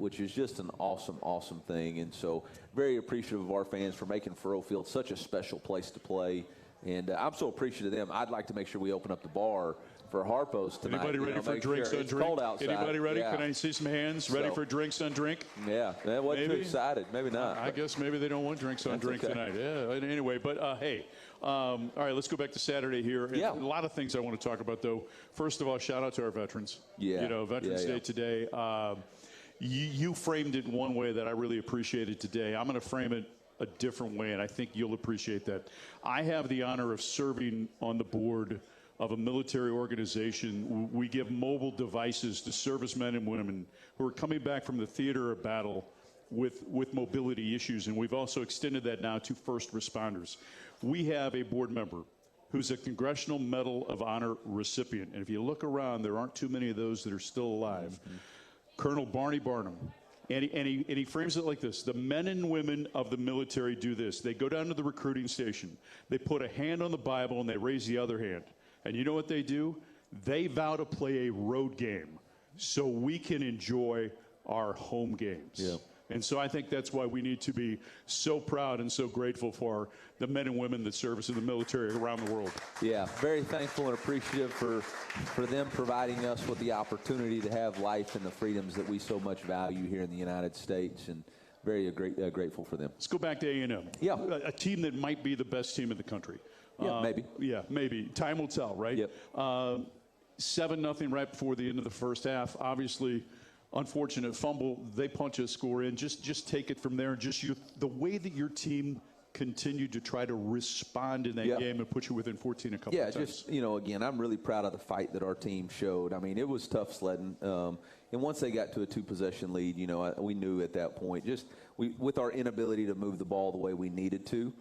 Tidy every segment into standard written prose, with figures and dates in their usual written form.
which is just an awesome, awesome thing. And so very appreciative of our fans for making Furrow Field such a special place to play. And I'm so appreciative of them. I'd like to make sure we open up the bar for Harpo's tonight. Anybody ready for drinks on drink? It's cold outside. Anybody ready? Yeah. Can I see some hands ready for drinks on drink? Yeah, that wasn't too excited. Maybe not. I guess maybe they don't want drinks on drink tonight. Yeah. Anyway, but hey, all right. Let's go back to Saturday here. Yeah. A lot of things I want to talk about, though. First of all, shout out to our veterans. Yeah. You know, Veterans Day today. You framed it one way that I really appreciated today. I'm going to frame it a different way, and I think you'll appreciate that. I have the honor of serving on the board of a military organization. We give mobile devices to servicemen and women who are coming back from the theater of battle with mobility issues, and we've also extended that now to first responders. We have a board member who's a Congressional Medal of Honor recipient, and if you look around, there aren't too many of those that are still alive. Colonel Barney Barnum. And he frames it like this. The men and women of the military do this. They go down to the recruiting station. They put a hand on the Bible, and they raise the other hand. And you know what they do? They vow to play a road game so we can enjoy our home games. Yeah. And so I think that's why we need to be so proud and so grateful for the men and women that serve us in the military around the world. Yeah, very thankful and appreciative for them providing us with the opportunity to have life and the freedoms that we so much value here in the United States, and very grateful for them. Let's go back to A&M. Yeah. A team that might be the best team in the country. Yeah, maybe. Yeah, maybe. Time will tell, right? Yep. 7-0 right before the end of the first half. Obviously, unfortunate fumble. They punch a score in. Just take it from there. And just the way that your team continued to try to respond in that game and put you within 14 a couple of times. Yeah, just, again, I'm really proud of the fight that our team showed. I mean, it was tough sledding. And once they got to a 2-possession lead, we knew at that point, with our inability to move the ball the way we needed to.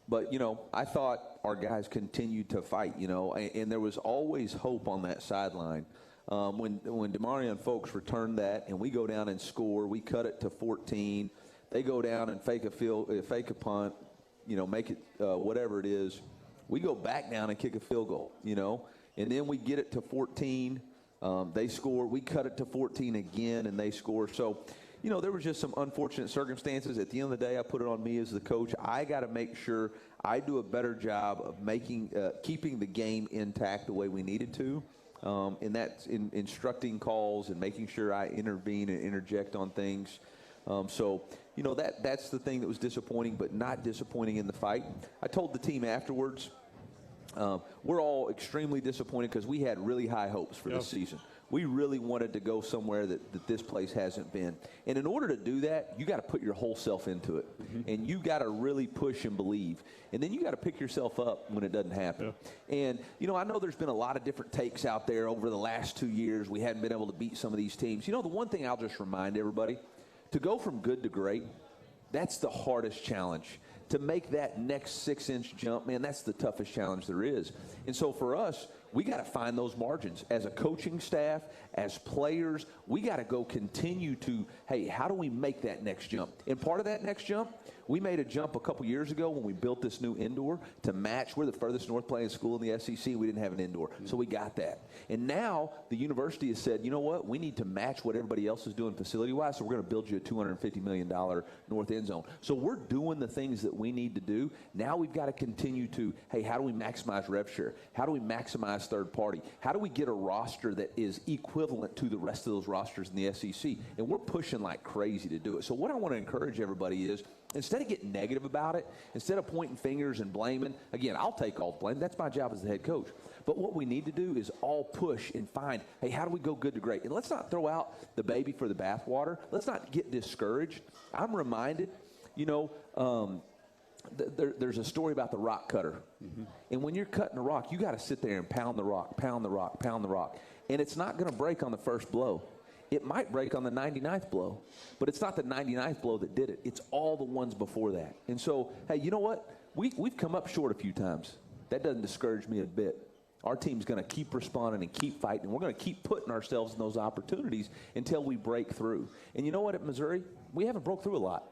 But, I thought our guys continued to fight, and there was always hope on that sideline. When DeMarion Folks returned that and we go down and score, we cut it to 14. They go down and fake a punt, make it whatever it is. We go back down and kick a field goal, and then we get it to 14. They score. We cut it to 14 again, and they score. So, there was just some unfortunate circumstances. At the end of the day, I put it on me as the coach. I got to make sure I do a better job of keeping the game intact the way we needed to. And that's in instructing calls and making sure I intervene and interject on things. So, that's the thing that was disappointing, but not disappointing in the fight. I told the team afterwards, we're all extremely disappointed because we had really high hopes for this season. We really wanted to go somewhere that this place hasn't been. And in order to do that, you got to put your whole self into it. And you got to really push and believe. And then you got to pick yourself up when it doesn't happen. And, I know there's been a lot of different takes out there over the last 2 years. We hadn't been able to beat some of these teams. The one thing I'll just remind everybody, to go from good to great, that's the hardest challenge. To make that next 6-inch jump, man, that's the toughest challenge there is. And so for us, we got to find those margins. As a coaching staff, as players, we got to go continue to, hey, how do we make that next jump? And part of that next jump, we made a jump a couple years ago when we built this new indoor to match. We're the furthest north playing school in the SEC. We didn't have an indoor, so we got that. And now the university has said, you know what, we need to match what everybody else is doing facility-wise, so we're going to build you a $250 million north end zone. So we're doing the things that we need to do. Now we've got to continue to, hey, how do we maximize rev share? How do we maximize third party? How do we get a roster that is equivalent to the rest of those rosters in the SEC? And we're pushing like crazy to do it. So what I want to encourage everybody is, instead of getting negative about it, instead of pointing fingers and blaming, again, I'll take all the blame. That's my job as the head coach. But what we need to do is all push and find, hey, how do we go good to great? And let's not throw out the baby for the bathwater. Let's not get discouraged. I'm reminded, there's a story about the rock cutter. And when you're cutting a rock, you got to sit there and pound the rock, pound the rock, pound the rock. And it's not going to break on the first blow. It might break on the 99th blow, but it's not the 99th blow that did it. It's all the ones before that. And so, hey, you know what? We've come up short a few times. That doesn't discourage me a bit. Our team's going to keep responding and keep fighting. We're going to keep putting ourselves in those opportunities until we break through. And you know what, at Missouri, we haven't broke through a lot.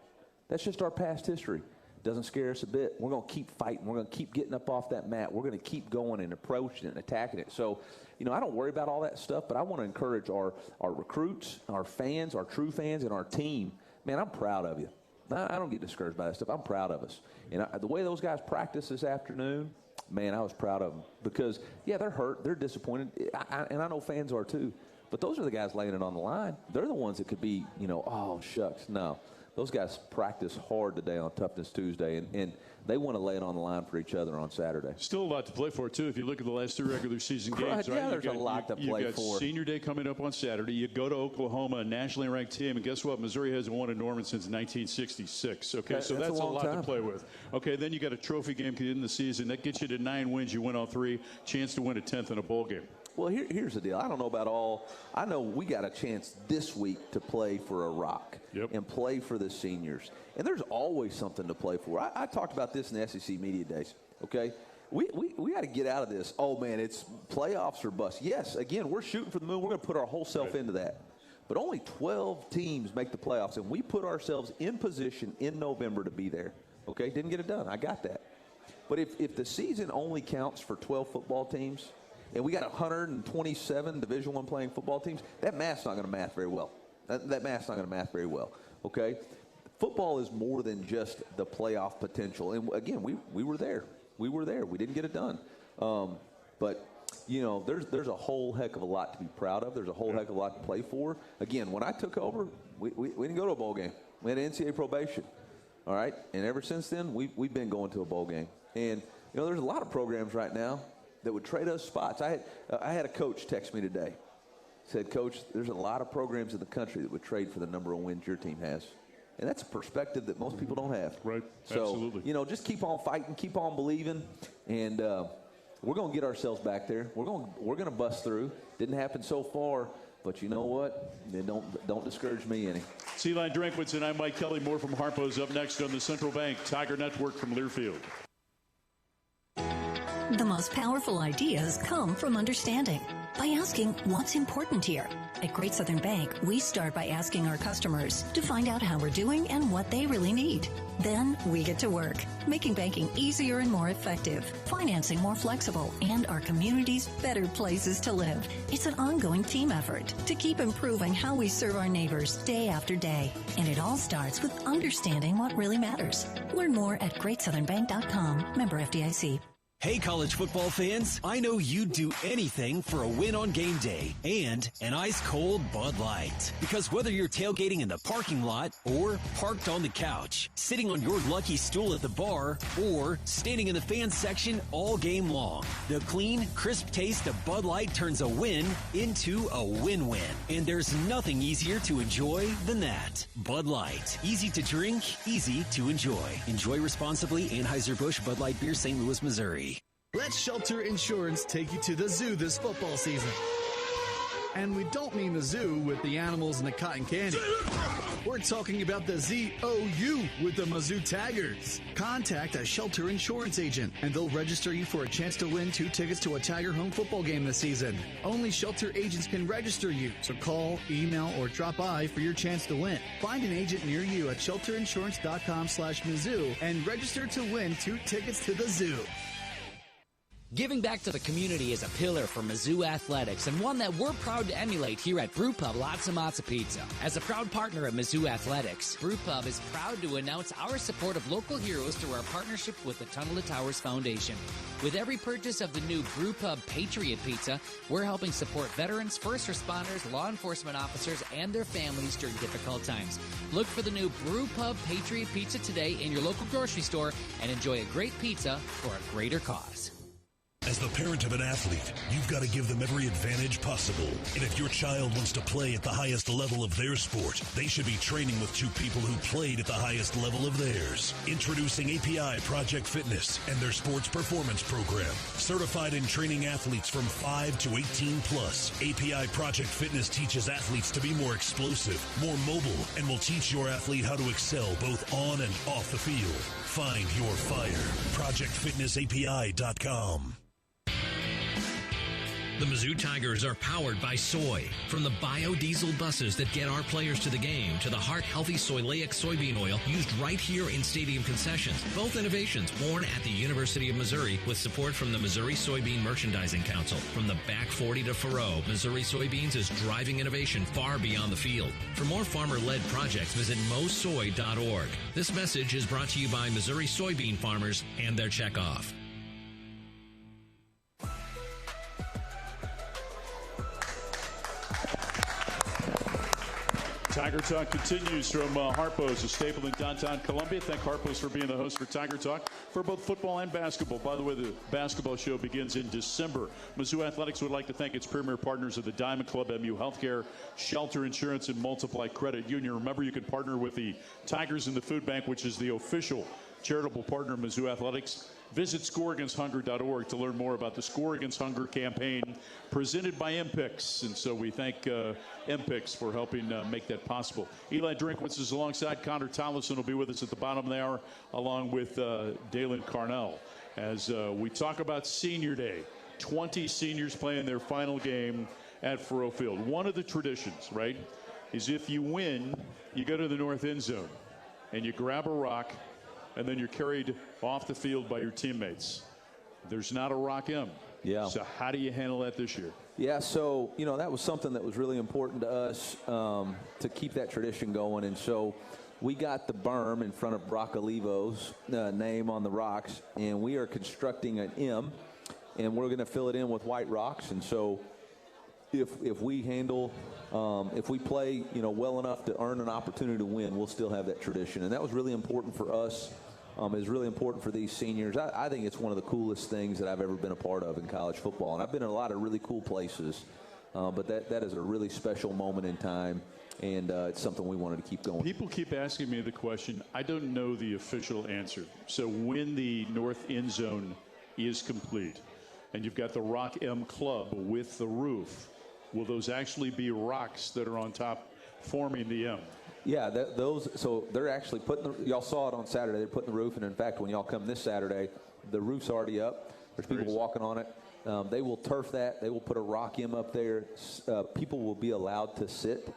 That's just our past history. Doesn't scare us a bit. We're going to keep fighting. We're going to keep getting up off that mat. We're going to keep going and approaching it and attacking it. So, I don't worry about all that stuff, but I want to encourage our recruits, our fans, our true fans, and our team. Man, I'm proud of you. I don't get discouraged by that stuff. I'm proud of us. And the way those guys practiced this afternoon, man, I was proud of them. Because, yeah, they're hurt. They're disappointed. And I know fans are too. But those are the guys laying it on the line. They're the ones that could be, oh, shucks. No. Those guys practice hard today on Toughness Tuesday, and they want to lay it on the line for each other on Saturday. Still a lot to play for, too, if you look at the last 2 regular season games. Yeah, there's a lot to play for. You've got Senior Day coming up on Saturday. You go to Oklahoma, a nationally ranked team, and guess what? Missouri hasn't won in Norman since 1966. Okay, so that's a lot to play with. Okay, then you got a trophy game in the season. That gets you to 9 wins. You win all 3. Chance to win a 10th in a bowl game. Well, here's the deal. I don't know about all. I know we got a chance this week to play for a rock and play for the seniors. And there's always something to play for. I talked about this in the SEC Media Days, okay? We got to get out of this. Oh, man, it's playoffs or bust. Yes, again, we're shooting for the moon. We're going to put our whole self into that. But only 12 teams make the playoffs, and we put ourselves in position in November to be there, okay? Didn't get it done. I got that. But if the season only counts for 12 football teams, and we got 127 Division I playing football teams, that math's not going to math very well. That math's not going to math very well, okay? Football is more than just the playoff potential. And, again, we were there. We were there. We didn't get it done. But, there's a whole heck of a lot to be proud of. There's a whole heck of a lot to play for. Again, when I took over, we didn't go to a bowl game. We had NCAA probation, all right? And ever since then, we've been going to a bowl game. And, there's a lot of programs right now that would trade us spots. I had a coach text me today. Said, Coach, there's a lot of programs in the country that would trade for the number of wins your team has. And that's a perspective that most people don't have. Right, so, absolutely. Just keep on fighting, keep on believing, and we're going to get ourselves back there. We're going to bust through. Didn't happen so far, but you know what? Don't discourage me any. It's Eli Drinkwitz, and I'm Mike Kelly. More from Harpo's up next on the Central Bank Tiger Network from Learfield. The most powerful ideas come from understanding. By asking what's important here. At Great Southern Bank, we start by asking our customers to find out how we're doing and what they really need. Then we get to work, making banking easier and more effective, financing more flexible, and our communities better places to live. It's an ongoing team effort to keep improving how we serve our neighbors day after day. And it all starts with understanding what really matters. Learn more at GreatSouthernBank.com. Member FDIC. Hey, college football fans, I know you'd do anything for a win on game day and an ice-cold Bud Light. Because whether you're tailgating in the parking lot or parked on the couch, sitting on your lucky stool at the bar, or standing in the fan section all game long, the clean, crisp taste of Bud Light turns a win into a win-win. And there's nothing easier to enjoy than that. Bud Light. Easy to drink, easy to enjoy. Enjoy responsibly. Anheuser-Busch Bud Light Beer, St. Louis, Missouri. Let Shelter Insurance take you to the zoo this football season. And we don't mean the zoo with the animals and the cotton candy. We're talking about the ZOU with the Mizzou Tigers. Contact a Shelter Insurance agent, and they'll register you for a chance to win 2 tickets to a Tiger home football game this season. Only Shelter agents can register you, so call, email, or drop by for your chance to win. Find an agent near you at shelterinsurance.com/Mizzou and register to win 2 tickets to the zoo. Giving back to the community is a pillar for Mizzou Athletics, and one that we're proud to emulate here at Brew Pub Lots Matza Pizza. As a proud partner of Mizzou Athletics, Brew Pub is proud to announce our support of local heroes through our partnership with the Tunnel to Towers Foundation. With every purchase of the new Brew Pub Patriot Pizza, we're helping support veterans, first responders, law enforcement officers, and their families during difficult times. Look for the new Brew Pub Patriot Pizza today in your local grocery store and enjoy a great pizza for a greater cause. As the parent of an athlete, you've got to give them every advantage possible. And if your child wants to play at the highest level of their sport, they should be training with 2 people who played at the highest level of theirs. Introducing API Project Fitness and their sports performance program. Certified in training athletes from 5 to 18 plus. API Project Fitness teaches athletes to be more explosive, more mobile, and will teach your athlete how to excel both on and off the field. Find your fire. ProjectFitnessAPI.com. The Mizzou Tigers are powered by soy. From the biodiesel buses that get our players to the game to the heart-healthy soyleic soybean oil used right here in stadium concessions. Both innovations born at the University of Missouri with support from the Missouri Soybean Merchandising Council. From the back 40 to furrow, Missouri Soybeans is driving innovation far beyond the field. For more farmer-led projects, visit mosoy.org. This message is brought to you by Missouri soybean farmers and their checkoff. Tiger Talk continues from Harpo's, a staple in downtown Columbia. Thank Harpo's for being the host for Tiger Talk for both football and basketball. By the way, the basketball show begins in December. Mizzou Athletics would like to thank its premier partners of the Diamond Club, MU Healthcare, Shelter Insurance, and Multiply Credit Union. Remember, you can partner with the Tigers in the Food Bank, which is the official charitable partner of Mizzou Athletics. Visit scoreagainsthunger.org to learn more about the Score Against Hunger campaign presented by MPICS. And so we thank MPICS for helping make that possible. Eli Drinkwitz is alongside. Connor Tollison will be with us at the bottom of the hour, along with Dalen Carnell, as we talk about Senior Day. 20 seniors playing their final game at Faurot Field. One of the traditions, right, is if you win, you go to the north end zone and you grab a rock, and then you're carried off the field by your teammates. There's not a Rock M. Yeah. So how do you handle that this year? Yeah, so, that was something that was really important to us to keep that tradition going. And so we got the berm in front of Brock Olivo's name on the rocks, and we are constructing an M, and we're going to fill it in with white rocks. And so if we handle, if we play, well enough to earn an opportunity to win, we'll still have that tradition. And that was really important for us. It's really important for these seniors. I think it's one of the coolest things that I've ever been a part of in college football. And I've been in a lot of really cool places, but that is a really special moment in time, and it's something we wanted to keep going. People keep asking me the question. I don't know the official answer. So when the north end zone is complete and you've got the Rock M Club with the roof, will those actually be rocks that are on top forming the M? Yeah, so they're actually y'all saw it on Saturday, they're putting the roof, and in fact, when y'all come this Saturday, the roof's already up. There's people walking on it. They will turf that. They will put a Rock M up there. People will be allowed to sit,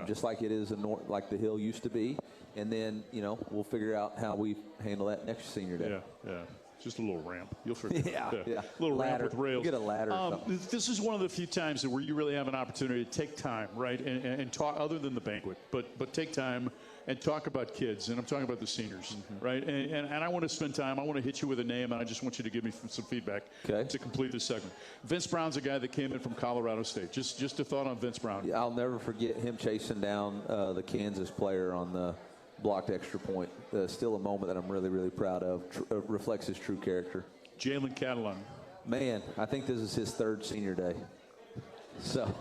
just like it is like the hill used to be. And then, we'll figure out how we handle that next Senior Day. Yeah. Just a little ramp. You'll forget. Yeah. A little ladder. ramp with rails. Get a ladder. This is one of the few times where you really have an opportunity to take time, right, and talk, other than the banquet, but take time and talk about kids. And I'm talking about the seniors, right? And I want to spend time. I want to hit you with a name, and I just want you to give me some feedback to complete this segment. Vince Brown's a guy that came in from Colorado State. Just a thought on Vince Brown. Yeah, I'll never forget him chasing down the Kansas player on the blocked extra point. Still a moment that I'm really, really proud of. Reflects his true character. Jalen Catalon. Man, I think this is his third Senior Day. So,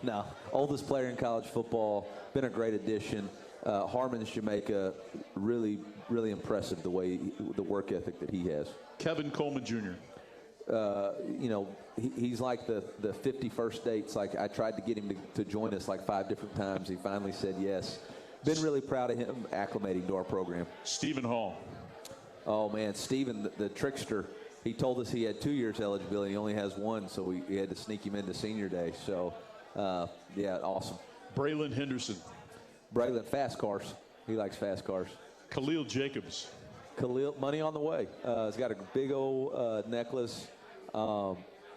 no, oldest player in college football. Been a great addition. Harmon's Jamaica, really, really impressive the work ethic that he has. Kevin Coleman Jr. He's like the 51st dates. Like, I tried to get him to join us like 5 different times. He finally said yes. Been really proud of him acclimating to our program. Stephen Hall. Oh, man, Stephen, the trickster, he told us he had 2 years eligibility. He only has 1, so we had to sneak him into Senior Day. So, yeah, awesome. Braylon Henderson. Braylon, fast cars. He likes fast cars. Khalil Jacobs. Khalil, money on the way. He's got a big old necklace.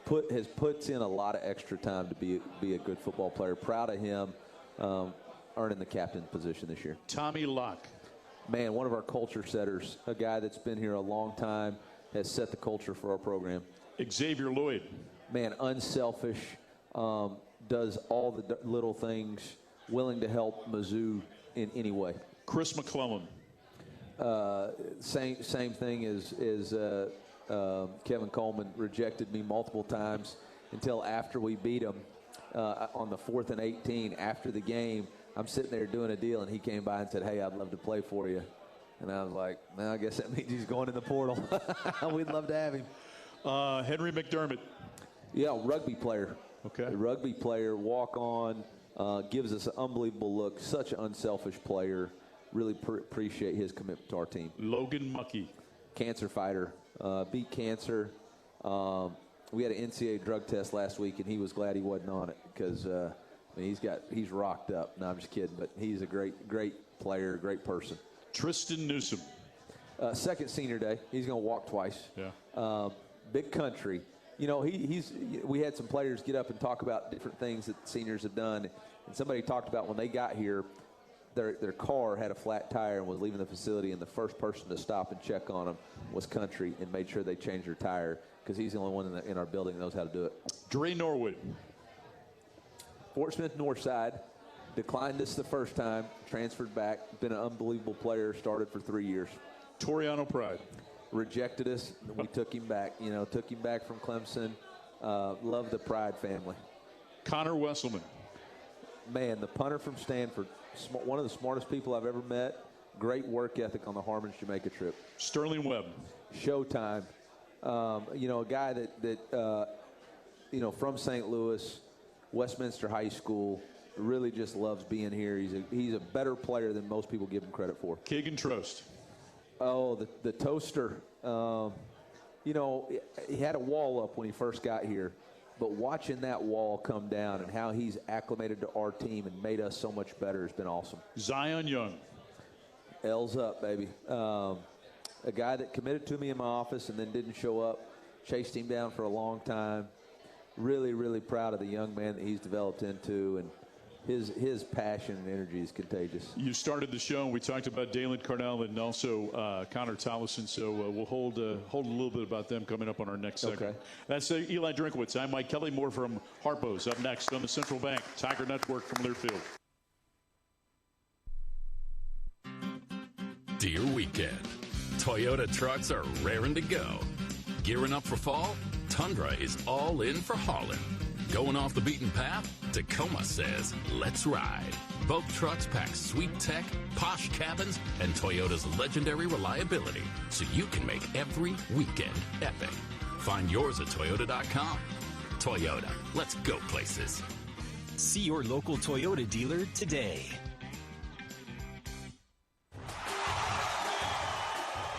Puts in a lot of extra time to be a good football player. Proud of him. Earning the captain position this year. Tommy Locke. Man, one of our culture setters, a guy that's been here a long time, has set the culture for our program. Xavier Lloyd. Man, unselfish, does all the little things, willing to help Mizzou in any way. Chris McClellan. Same thing as Kevin Coleman. Rejected me multiple times until after we beat him on the 4th and 18 after the game. I'm sitting there doing a deal, and he came by and said, "Hey, I'd love to play for you." And I was like, "Well, I guess that means he's going in the portal." We'd love to have him. Henry McDermott. Yeah, rugby player. Okay. A rugby player, walk on, gives us an unbelievable look. Such an unselfish player. Really appreciate his commitment to our team. Logan Muckey. Cancer fighter. Beat cancer. we had an NCAA drug test last week, and he was glad he wasn't on it because he's rocked up. No, I'm just kidding, but he's a great player, great person. Tristan Newsom. Second senior day. He's going to walk twice. Yeah. Big country. You know, we had some players get up and talk about different things that seniors have done, and somebody talked about when they got here, their car had a flat tire and was leaving the facility, and the first person to stop and check on them was country and made sure they changed their tire because he's the only one in our building that knows how to do it. Dre Norwood. Fort Smith Northside, declined this the first time, transferred back, been an unbelievable player, started for 3 years. Toriano Pride. Rejected us, and we took him back. Took him back from Clemson. Love the Pride family. Connor Wesselman. Man, the punter from Stanford, one of the smartest people I've ever met. Great work ethic on the Harmon's Jamaica trip. Sterling Webb. Showtime. A guy that from St. Louis, Westminster High School, really just loves being here. He's a better player than most people give him credit for. Kagan Trost. Oh, the toaster. He had a wall up when he first got here. But watching that wall come down and how he's acclimated to our team and made us so much better has been awesome. Zion Young. L's up, baby. A guy that committed to me in my office and then didn't show up. Chased him down for a long time. Really, really proud of the young man that he's developed into, and his passion and energy is contagious. You started the show, and we talked about Dalen Carnell and also Connor Tollison, so we'll hold a little bit about them coming up on our next segment. Okay. That's Eli Drinkwitz. I'm Mike Kelly. More from Harpo's up next on the Central Bank Tiger Network from Learfield. Dear weekend, Toyota trucks are raring to go. Gearing up for fall? Tundra is all in for hauling. Going off the beaten path? Tacoma says, let's ride. Both trucks pack sweet tech, posh cabins, and Toyota's legendary reliability, so you can make every weekend epic. Find yours at Toyota.com. Toyota, let's go places. See your local Toyota dealer today.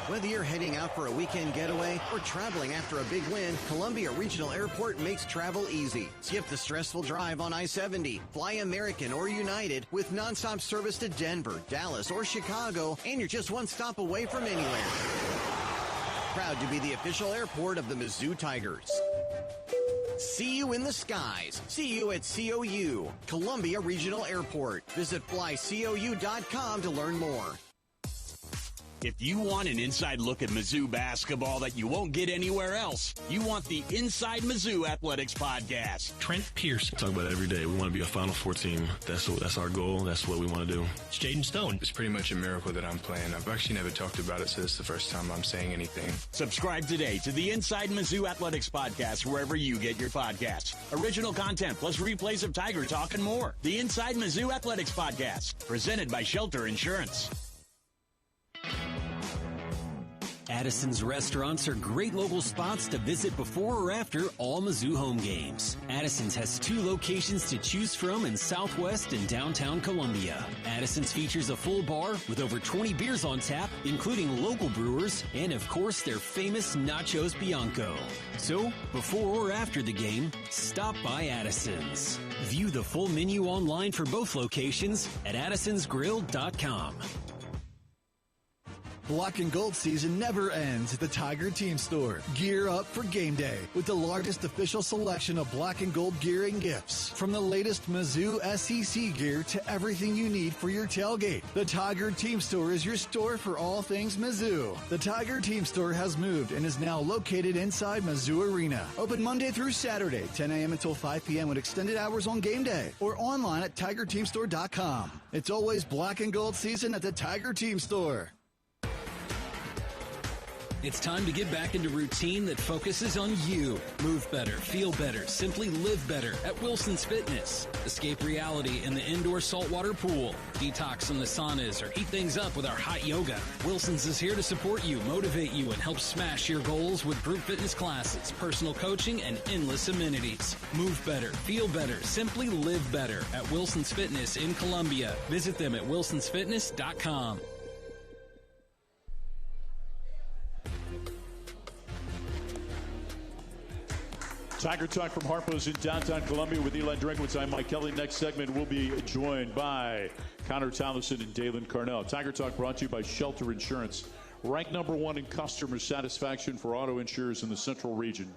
Whether you're heading out for a weekend getaway or traveling after a big win, Columbia Regional Airport makes travel easy. Skip the stressful drive on I-70. Fly American or United with nonstop service to Denver, Dallas, or Chicago, and you're just one stop away from anywhere. Proud to be the official airport of the Mizzou Tigers. See you in the skies. See you at COU, Columbia Regional Airport. Visit flycou.com to learn more. If you want an inside look at Mizzou basketball that you won't get anywhere else, you want the Inside Mizzou Athletics podcast. Trent Pierce. Talk about it every day. We want to be a Final Four team. That's our goal. That's what we want to do. It's Jaden Stone. It's pretty much a miracle that I'm playing. I've actually never talked about it, so this is the first time I'm saying anything. Subscribe today to the Inside Mizzou Athletics podcast wherever you get your podcasts. Original content plus replays of Tiger Talk and more. The Inside Mizzou Athletics podcast, presented by Shelter Insurance. Addison's restaurants are great local spots to visit before or after all Mizzou home games. Addison's has 2 locations to choose from in Southwest and downtown Columbia. Addison's features a full bar with over 20 beers on tap, including local brewers, and of course their famous Nachos Bianco. So, before or after the game, stop by Addison's. View the full menu online for both locations at addisonsgrill.com. Black and gold season never ends at the Tiger Team Store. Gear up for game day with the largest official selection of black and gold gear and gifts. From the latest Mizzou SEC gear to everything you need for your tailgate. The Tiger Team Store is your store for all things Mizzou. The Tiger Team Store has moved and is now located inside Mizzou Arena. Open Monday through Saturday, 10 a.m. until 5 p.m. with extended hours on game day. Or online at TigerTeamStore.com. It's always black and gold season at the Tiger Team Store. It's time to get back into routine that focuses on you. Move better, feel better, simply live better at Wilson's Fitness. Escape reality in the indoor saltwater pool. Detox from the saunas or heat things up with our hot yoga. Wilson's is here to support you, motivate you, and help smash your goals with group fitness classes, personal coaching, and endless amenities. Move better, feel better, simply live better at Wilson's Fitness in Columbia. Visit them at wilsonsfitness.com. Tiger Talk from Harpo's in downtown Columbia with Eli Drinkwitz. I'm Mike Kelly. Next segment, we'll be joined by Connor Townsend and Dalen Carnell. Tiger Talk brought to you by Shelter Insurance. Ranked number 1 in customer satisfaction for auto insurers in the central region.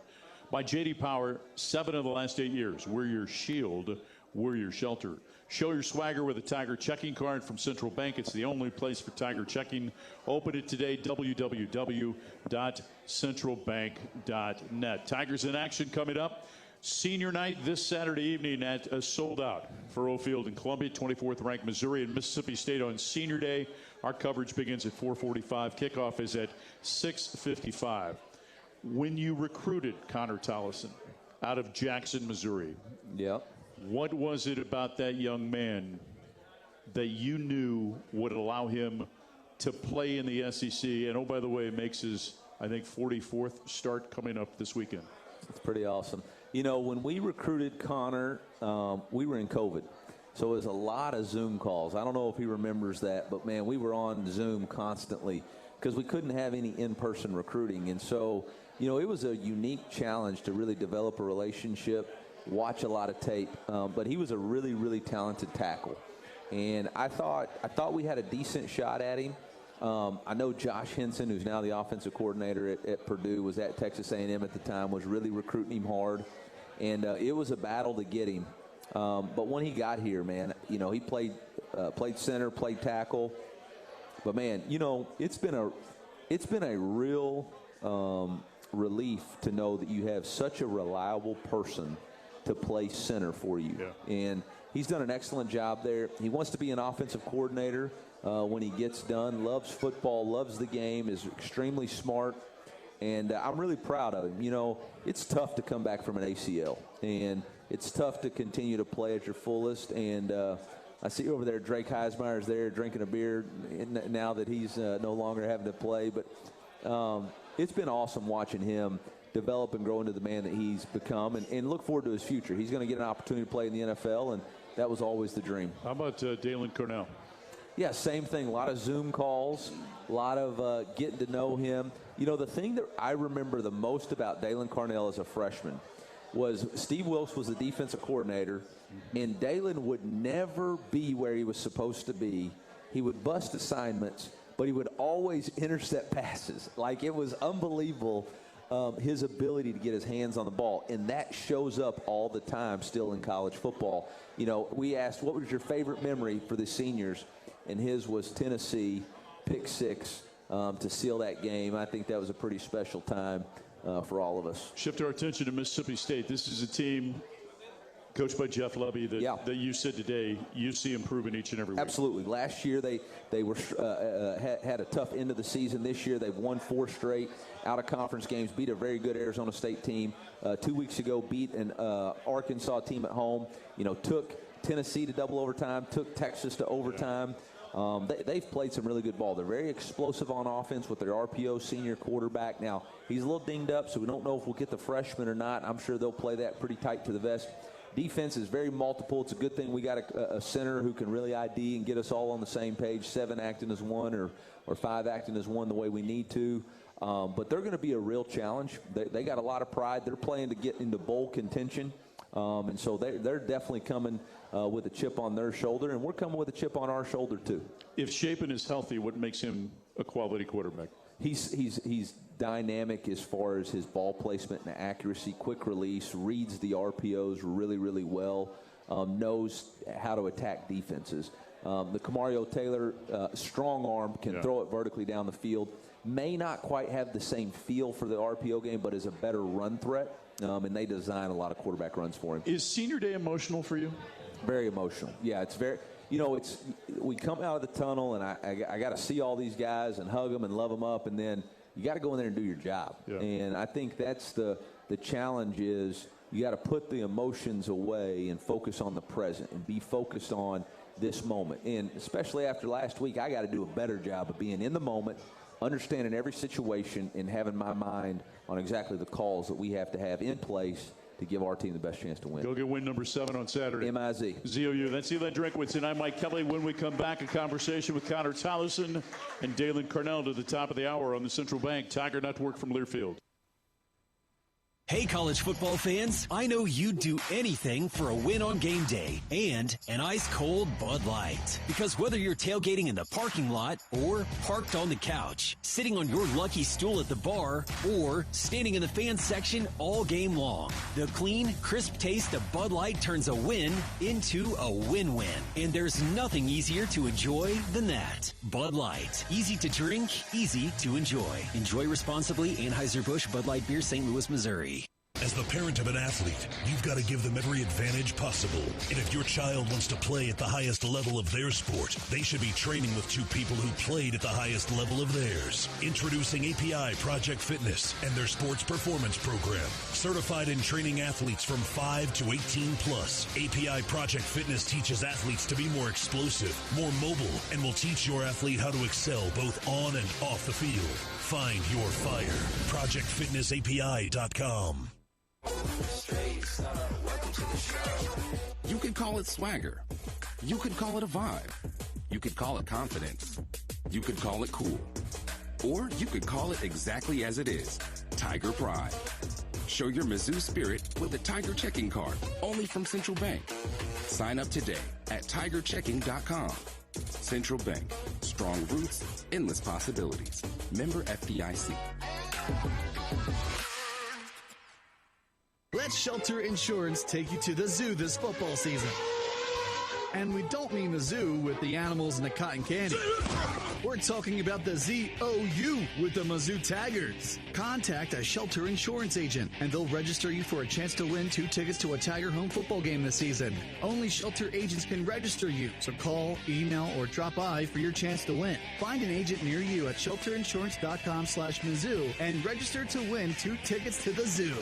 By J.D. Power, 7 of the last 8 years. We're your shield. We're your shelter. Show your swagger with a Tiger checking card from Central Bank. It's the only place for Tiger checking. Open it today, www.centralbank.net. Tigers in action coming up. Senior night this Saturday evening at a sold out Furrow Field in Columbia. 24th ranked Missouri and Mississippi State on Senior Day. Our coverage begins at 4:45. Kickoff is at 6:55. When you recruited Connor Townsend out of Jackson, Missouri, what was it about that young man that you knew would allow him to play in the SEC? And, oh, by the way, makes his, I think, 44th start coming up this weekend. It's pretty awesome. You know, when we recruited Connor, we were in COVID. So it was a lot of Zoom calls. I don't know if he remembers that, but, man, we were on Zoom constantly because we couldn't have any in-person recruiting. And so, you know, it was a unique challenge to really develop a relationship, watch a lot of tape, but he was a really, really talented tackle. And I thought we had a decent shot at him. I know Josh Henson, who's now the offensive coordinator at Purdue, was at Texas A&M at the time, was really recruiting him hard. And it was a battle to get him. But when he got here, man, you know, he played center, played tackle. But, man, you know, it's been a real relief to know that you have such a reliable person to play center for you. Yeah. And he's done an excellent job there. He wants to be an offensive coordinator when he gets done, loves football, loves the game, is extremely smart. And I'm really proud of him. You know, it's tough to come back from an ACL, and it's tough to continue to play at your fullest. And I see over there Drake Heismeyer's there drinking a beer now that he's no longer having to play. But it's been awesome watching him develop and grow into the man that he's become, and look forward to his future. He's going to get an opportunity to play in the NFL, and that was always the dream. How about Dalen Carnell? Yeah, same thing. A lot of Zoom calls, a lot of getting to know him. You know, the thing that I remember the most about Dalen Carnell as a freshman was Steve Wilkes was the defensive coordinator, and Dalen would never be where he was supposed to be. He would bust assignments, but he would always intercept passes. Like, it was unbelievable. His ability to get his hands on the ball, and that shows up all the time still in college football. You know, we asked, what was your favorite memory for the seniors? And his was Tennessee, pick 6 to seal that game. I think that was a pretty special time for all of us. Shift our attention to Mississippi State. This is a team coached by Jeff Levy that you said today you see improving each and every week. Absolutely. Last year they were had a tough end of the season. This year they've won 4 straight out-of-conference games, beat a very good Arizona State team. 2 weeks ago beat an Arkansas team at home. You know, took Tennessee to double overtime, took Texas to overtime. They've played some really good ball. They're very explosive on offense with their RPO senior quarterback. Now, he's a little dinged up, so we don't know if we'll get the freshman or not. I'm sure they'll play that pretty tight to the vest. Defense is very multiple. It's a good thing we got a center who can really ID and get us all on the same page, 7 acting as 1 or 5 acting as 1 the way we need to. But they're going to be a real challenge. They got a lot of pride. They're playing to get into bowl contention. And so they're definitely coming with a chip on their shoulder, and we're coming with a chip on our shoulder too. If Shapen is healthy, what makes him a quality quarterback? He's dynamic as far as his ball placement and accuracy, quick release, reads the RPOs really, really well, knows how to attack defenses. The Kamario Taylor, strong arm, can throw it vertically down the field. May not quite have the same feel for the RPO game, but is a better run threat, and they design a lot of quarterback runs for him. Is Senior Day emotional for you? Very emotional. Yeah, it's very. You know, we come out of the tunnel, and I got to see all these guys and hug them and love them up, and then you got to go in there and do your job. Yeah. And I think that's the challenge is you got to put the emotions away and focus on the present and be focused on this moment. And especially after last week, I got to do a better job of being in the moment, understanding every situation, and having my mind on exactly the calls that we have to have in place to give our team the best chance to win. Go get win number 7 on Saturday. MIZ. ZOU. That's Eli Drinkwitz, and I'm Mike Kelly. When we come back, a conversation with Connor Townsend and Dalen Carnell to the top of the hour on the Central Bank Tiger Network from Learfield. Hey, college football fans, I know you'd do anything for a win on game day and an ice-cold Bud Light. Because whether you're tailgating in the parking lot or parked on the couch, sitting on your lucky stool at the bar, or standing in the fans section all game long, the clean, crisp taste of Bud Light turns a win into a win-win. And there's nothing easier to enjoy than that. Bud Light. Easy to drink, easy to enjoy. Enjoy responsibly. Anheuser-Busch Bud Light Beer, St. Louis, Missouri. As the parent of an athlete, you've got to give them every advantage possible. And if your child wants to play at the highest level of their sport, they should be training with two people who played at the highest level of theirs. Introducing API Project Fitness and their sports performance program. Certified in training athletes from 5 to 18 plus. API Project Fitness teaches athletes to be more explosive, more mobile, and will teach your athlete how to excel both on and off the field. Find your fire. ProjectFitnessAPI.com. You could call it swagger. You could call it a vibe. You could call it confidence. You could call it cool. Or you could call it exactly as it is, Tiger Pride. Show your Mizzou spirit with a Tiger checking card, only from Central Bank. Sign up today at tigerchecking.com. Central Bank. Strong roots, endless possibilities. Member FDIC. Let Shelter Insurance take you to the zoo this football season. And we don't mean the zoo with the animals and the cotton candy. We're talking about the ZOU with the Mizzou Tigers. Contact a Shelter Insurance agent, and they'll register you for a chance to win 2 tickets to a Tiger home football game this season. Only Shelter agents can register you, so call, email, or drop by for your chance to win. Find an agent near you at shelterinsurance.com/Mizzou and register to win 2 tickets to the zoo.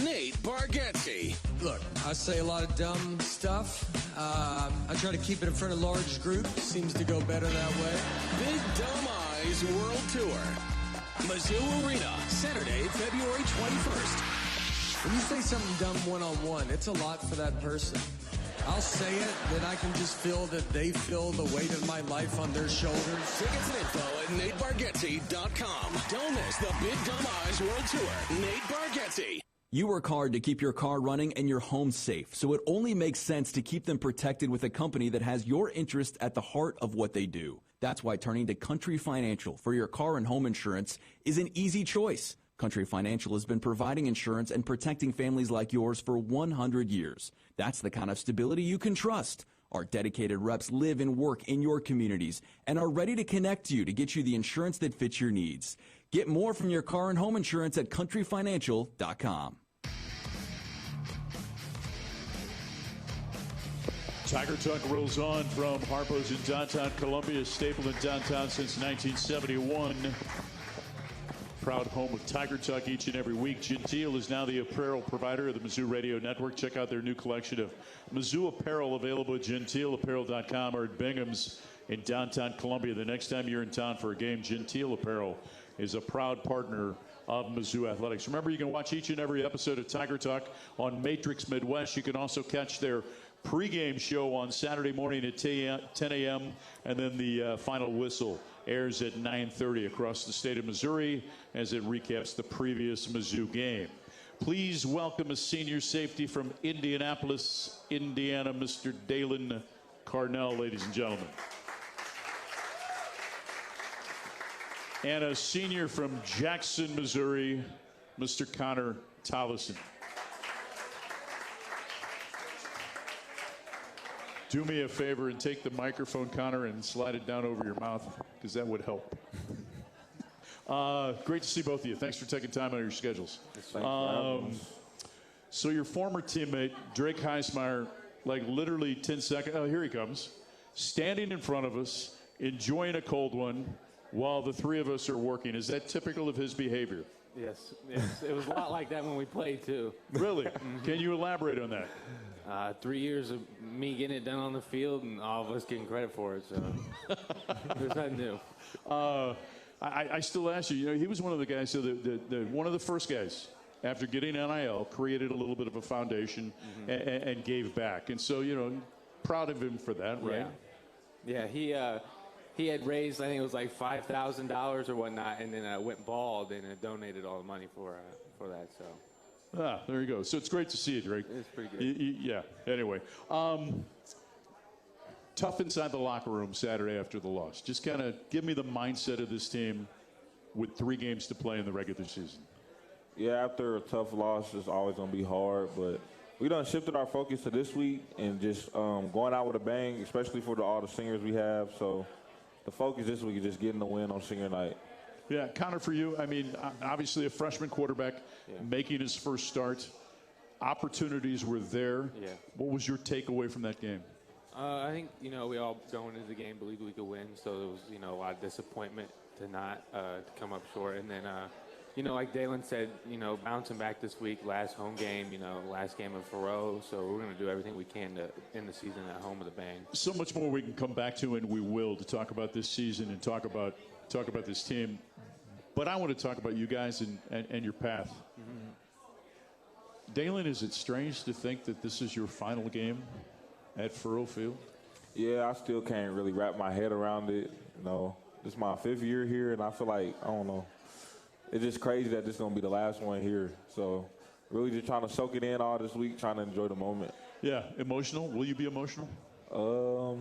Nate Bargatze. Look, I say a lot of dumb stuff. I try to keep it in front of large groups. Seems to go better that way. Big Dumb Eyes World Tour. Mizzou Arena, Saturday, February 21st. When you say something dumb one-on-one, it's a lot for that person. I'll say it, then I can just feel that they feel the weight of my life on their shoulders. Tickets and info at NateBargatze.com. Don't miss the Big Dumb Eyes World Tour. Nate Bargatze. You work hard to keep your car running and your home safe, so it only makes sense to keep them protected with a company that has your interest at the heart of what they do. That's why turning to Country Financial for your car and home insurance is an easy choice. Country Financial has been providing insurance and protecting families like yours for 100 years. That's the kind of stability you can trust. Our dedicated reps live and work in your communities and are ready to connect you to get you the insurance that fits your needs. Get more from your car and home insurance at countryfinancial.com. Tiger Talk rolls on from Harpo's in downtown Columbia, staple in downtown since 1971. Proud home of Tiger Talk each and every week. Gentile is now the apparel provider of the Mizzou Radio Network. Check out their new collection of Mizzou apparel available at gentileapparel.com or at Bingham's in downtown Columbia. The next time you're in town for a game, Gentile Apparel is a proud partner of Mizzou Athletics. Remember, you can watch each and every episode of Tiger Talk on Matrix Midwest. You can also catch their pregame show on Saturday morning at 10 a.m. and then the final whistle airs at 9:30 across the state of Missouri as it recaps the previous Mizzou game. Please welcome a senior safety from Indianapolis, Indiana, Mr. Dalen Carnell, ladies and gentlemen. And a senior from Jackson, Missouri, Mr. Connor Tollison. Do me a favor and take the microphone, Connor, and slide it down over your mouth, because that would help. Great to see both of you. Thanks for taking time out of your schedules. So your former teammate, Drake Heismeyer, like literally 10 seconds, oh, here he comes, standing in front of us, enjoying a cold one, while the three of us are working. Is that typical of his behavior? Yes. It was a lot like that when we played, too. Really? Can you elaborate on that? 3 years of me getting it done on the field and all of us getting credit for it, so there's nothing new. I still ask you, he was one of the guys, so one of the first guys, after getting NIL, created a little bit of a foundation and gave back. And so, proud of him for that, right? Yeah, he had raised, I think it was like $5,000 or whatnot, and then went bald and donated all the money for that. So. There you go. So it's great to see you, Drake. It's pretty good. Yeah. Anyway, tough inside the locker room Saturday after the loss. Just kind of give me the mindset of this team with 3 games to play in the regular season. Yeah, after a tough loss, it's always going to be hard, but we done shifted our focus to this week and just going out with a bang, especially for all the seniors we have. So the focus this week is just getting the win on senior night. Yeah, Connor, for you, I mean, obviously a freshman quarterback making his first start. Opportunities were there. Yeah. What was your takeaway from that game? I think, we all going into the game believed we could win, so there was, a lot of disappointment to not to come up short. And then, like Dalen said, bouncing back this week, last home game, last game of Faro, so we're going to do everything we can to end the season at home with a bang. So much more we can come back to, and we will, to talk about this season and talk about this team. But I want to talk about you guys and your path. Mm-hmm. Dalen, is it strange to think that this is your final game at Furrow Field? Yeah, I still can't really wrap my head around it. This is my 5th year here, and I feel like, I don't know, it's just crazy that this is going to be the last one here. So really just trying to soak it in all this week, trying to enjoy the moment. Yeah, emotional? Will you be emotional? I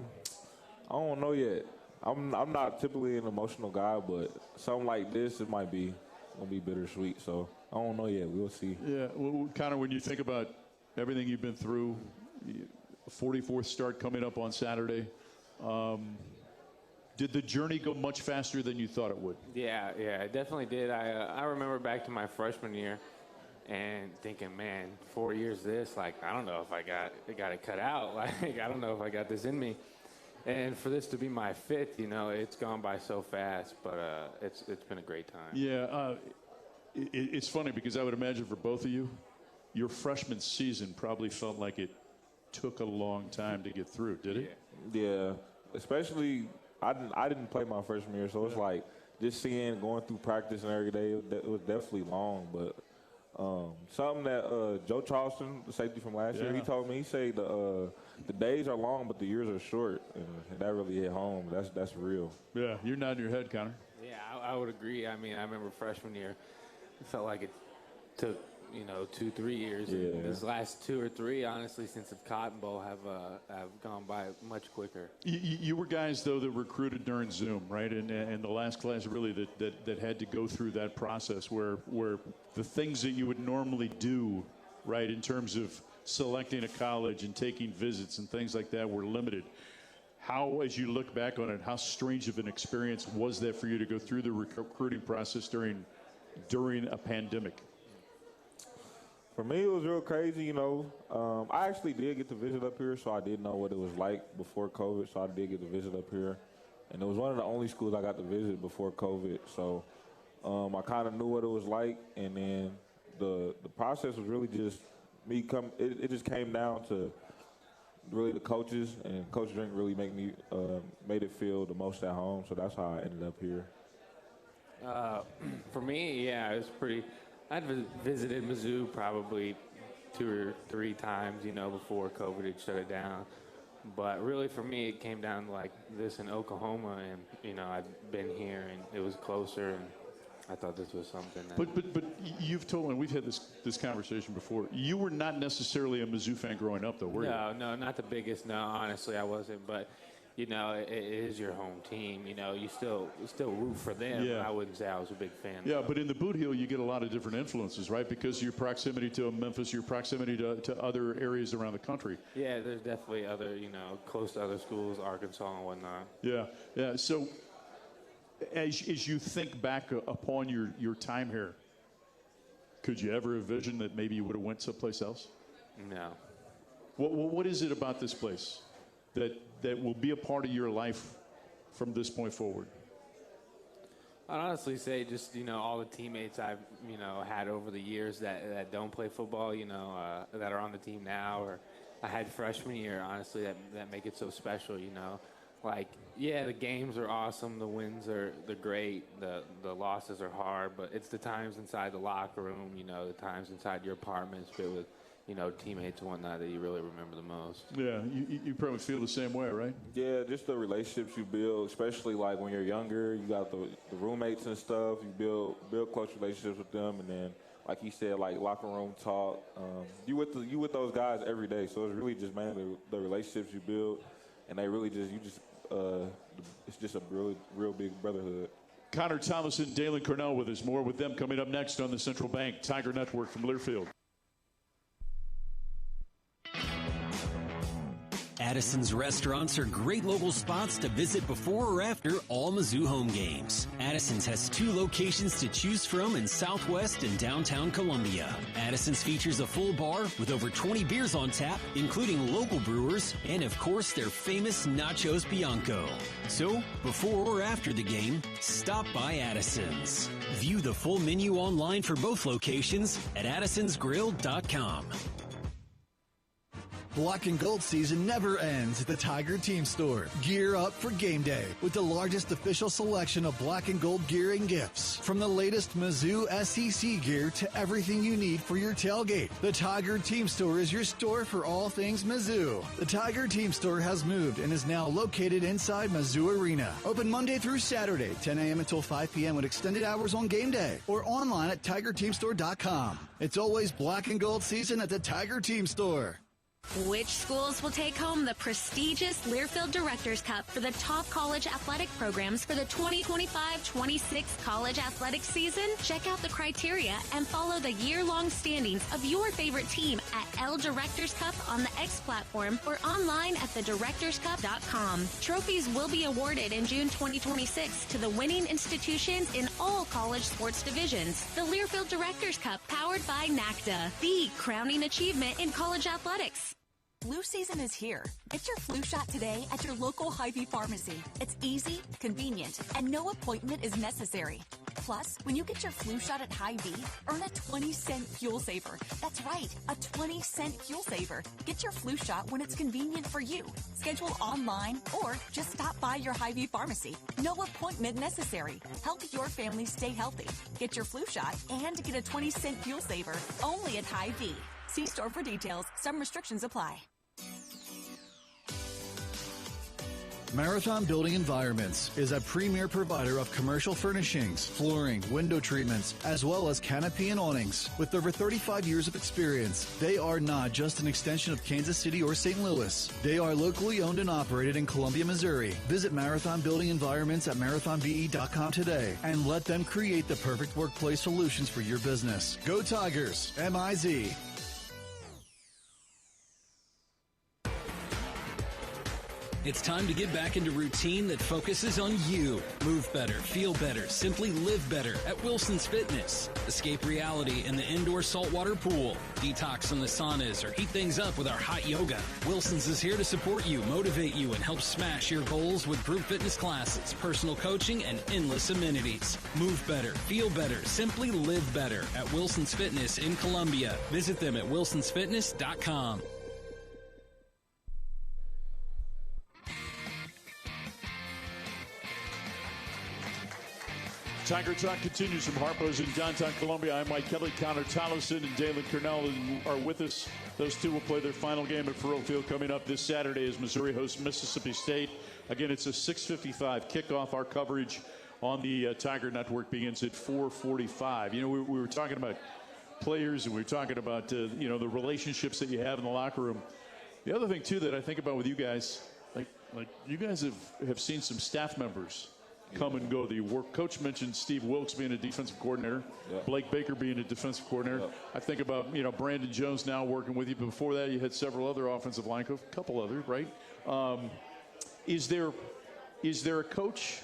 don't know yet. I'm not typically an emotional guy, but something like this, it might be going to be bittersweet. So I don't know yet. We'll see. Yeah, well, Connor, when you think about everything you've been through, 44th start coming up on Saturday, did the journey go much faster than you thought it would? Yeah, it definitely did. I remember back to my freshman year and thinking, man, 4 years this, like, I don't know if I got it cut out. Like, I don't know if I got this in me. And for this to be my 5th, it's gone by so fast, but it's been a great time. Yeah, it's funny because I would imagine for both of you, your freshman season probably felt like it took a long time to get through, did it? Yeah, especially I didn't play my freshman year, so it's like just going through practice and every day, it was definitely long, but something that Joe Charleston, the safety from last year, he told me, he said the days are long, but the years are short, and that really hit home. That's real. Yeah, you're nodding your head, Connor. Yeah, I would agree. I mean, I remember freshman year, it felt like it took 2-3 years. Yeah. And these last 2 or 3, honestly, since the Cotton Bowl have gone by much quicker. You were guys, though, that recruited during Zoom, right? And the last class really that had to go through that process where the things that you would normally do, right, in terms of selecting a college and taking visits and things like that were limited. How, as you look back on it, how strange of an experience was that for you to go through the recruiting process during a pandemic? For me, it was real crazy, I actually did get to visit up here, so I did know what it was like before COVID, so I did get to visit up here. And it was one of the only schools I got to visit before COVID, so I kind of knew what it was like. And then the process was really just it just came down to really the coaches, and Coach Drink really made it feel the most at home, so that's how I ended up here. For me, yeah, it was pretty. I'd visited Mizzou probably 2 or 3 times, before COVID had shut it down. But really, for me, it came down to like this in Oklahoma, and I'd been here, and it was closer, and I thought this was something. But you've told me, we've had this conversation before. You were not necessarily a Mizzou fan growing up, though, were you? No, not the biggest. No, honestly, I wasn't. But it is your home team. You still root for them. Yeah. I wouldn't say I was a big fan. Yeah, but in the Boot Heel, you get a lot of different influences, right? Because your proximity to Memphis, your proximity to other areas around the country. Yeah, there's definitely other, close to other schools, Arkansas and whatnot. Yeah. So as you think back upon your time here, could you ever envision that maybe you would have went someplace else? No. What is it about this place that will be a part of your life from this point forward? I'd honestly say just, all the teammates I've, had over the years that don't play football, that are on the team now, or I had freshman year, honestly, that make it so special, Like, yeah, the games are awesome, the wins they're great, the losses are hard, but it's the times inside the locker room, the times inside your apartments filled with, teammates and whatnot that you really remember the most. Yeah, you probably feel the same way, right? Yeah, just the relationships you build, especially like when you're younger. You got the roommates and stuff. You build close relationships with them, and then, like he said, like locker room talk. You with those guys every day, so it's really just mainly the relationships you build, and they really it's just a real big brotherhood. Connor Thomas and Dalen Cornell with us. More with them coming up next on the Central Bank Tiger Network from Learfield. Addison's restaurants are great local spots to visit before or after all Mizzou home games. Addison's has 2 locations to choose from in Southwest and downtown Columbia. Addison's features a full bar with over 20 beers on tap, including local brewers, and of course their famous Nachos Bianco. So, before or after the game, stop by Addison's. View the full menu online for both locations at addisonsgrill.com. Black and gold season never ends at the Tiger Team Store. Gear up for game day with the largest official selection of black and gold gear and gifts. From the latest Mizzou SEC gear to everything you need for your tailgate, the Tiger Team Store is your store for all things Mizzou. The Tiger Team Store has moved and is now located inside Mizzou Arena. Open Monday through Saturday, 10 a.m. until 5 p.m. with extended hours on game day or online at tigerteamstore.com. It's always black and gold season at the Tiger Team Store. Which schools will take home the prestigious Learfield Directors Cup for the top college athletic programs for the 2025-26 college athletics season? Check out the criteria and follow the year-long standings of your favorite team at L Directors Cup on the X platform or online at thedirectorscup.com. Trophies will be awarded in June 2026 to the winning institutions in all college sports divisions. The Learfield Directors Cup, powered by NACDA, the crowning achievement in college athletics. Flu season is here. Get your flu shot today at your local Hy-Vee pharmacy. It's easy, convenient, and no appointment is necessary. Plus, when you get your flu shot at Hy-Vee, earn a 20-cent fuel saver. That's right, a 20-cent fuel saver. Get your flu shot when it's convenient for you. Schedule online or just stop by your Hy-Vee pharmacy. No appointment necessary. Help your family stay healthy. Get your flu shot and get a 20-cent fuel saver only at Hy-Vee. See store for details. Some restrictions apply. Marathon Building Environments is a premier provider of commercial furnishings, flooring, window treatments, as well as canopy and awnings. With over 35 years of experience, they are not just an extension of Kansas City or St. Louis. They are locally owned and operated in Columbia, Missouri. Visit Marathon Building Environments at marathonbe.com today and let them create the perfect workplace solutions for your business. Go Tigers! MIZ. It's time to get back into routine that focuses on you. Move better, feel better, simply live better at Wilson's Fitness. Escape reality in the indoor saltwater pool. Detox from the saunas or heat things up with our hot yoga. Wilson's is here to support you, motivate you, and help smash your goals with group fitness classes, personal coaching, and endless amenities. Move better, feel better, simply live better at Wilson's Fitness in Columbia. Visit them at wilsonsfitness.com. Tiger Talk continues from Harpo's in downtown Columbia. I'm Mike Kelly. Connor Tollison and Dalen Cornell are with us. Those two will play their final game at Faurot Field coming up this Saturday as Missouri hosts Mississippi State. Again, it's a 6:55 kickoff. Our coverage on the Tiger Network begins at 4:45. You know, we were talking about players and we were talking about, the relationships that you have in the locker room. The other thing, too, that I think about with you guys, like you guys have seen some staff members come and go. The work coach mentioned Steve Wilkes being a defensive coordinator, Blake Baker being a defensive coordinator. I think about Brandon Jones now working with you. But before that, you had several other offensive line coaches, a couple others, right? Is there a coach,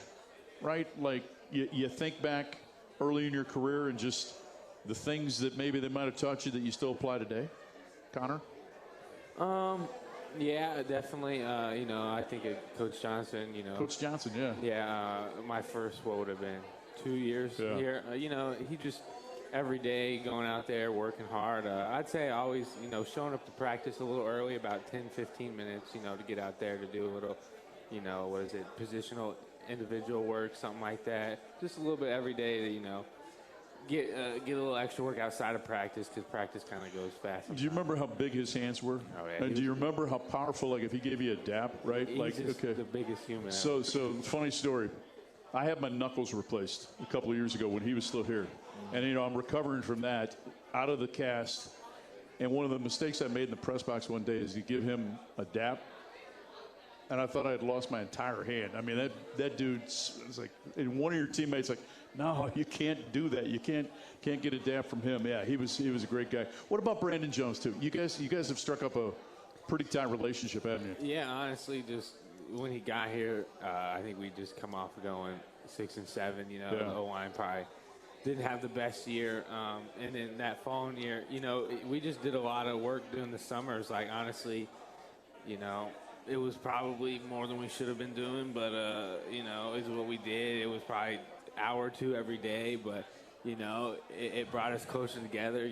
right? Like you think back early in your career and just the things that maybe they might have taught you that you still apply today, Connor? Yeah, definitely. I think Coach Johnson, Coach Johnson, yeah. Yeah, my first, what would have been 2 years here. He just every day going out there, working hard. I'd say always, showing up to practice a little early, about 10, 15 minutes, to get out there to do a little, positional individual work, something like that. Just a little bit every day, get a little extra work outside of practice because practice kind of goes fast. Do you remember how big his hands were? Oh, yeah. And do you remember how powerful, like if he gave you a dap, right? He's just the biggest human. So funny story. I had my knuckles replaced a couple of years ago when he was still here. And, I'm recovering from that out of the cast. And one of the mistakes I made in the press box one day is to give him a dap. And I thought I had lost my entire hand. I mean, that dude's like, and one of your teammates like, no, you can't do that. You can't get a dap from him. Yeah, he was a great guy. What about Brandon Jones too? You guys have struck up a pretty tight relationship, haven't you? Yeah, honestly, just when he got here, I think we just come off going 6-7. The O-line probably didn't have the best year, and then that following year, we just did a lot of work during the summers. Like honestly, it was probably more than we should have been doing, but it's what we did. It was probably hour or two every day, but it brought us closer together,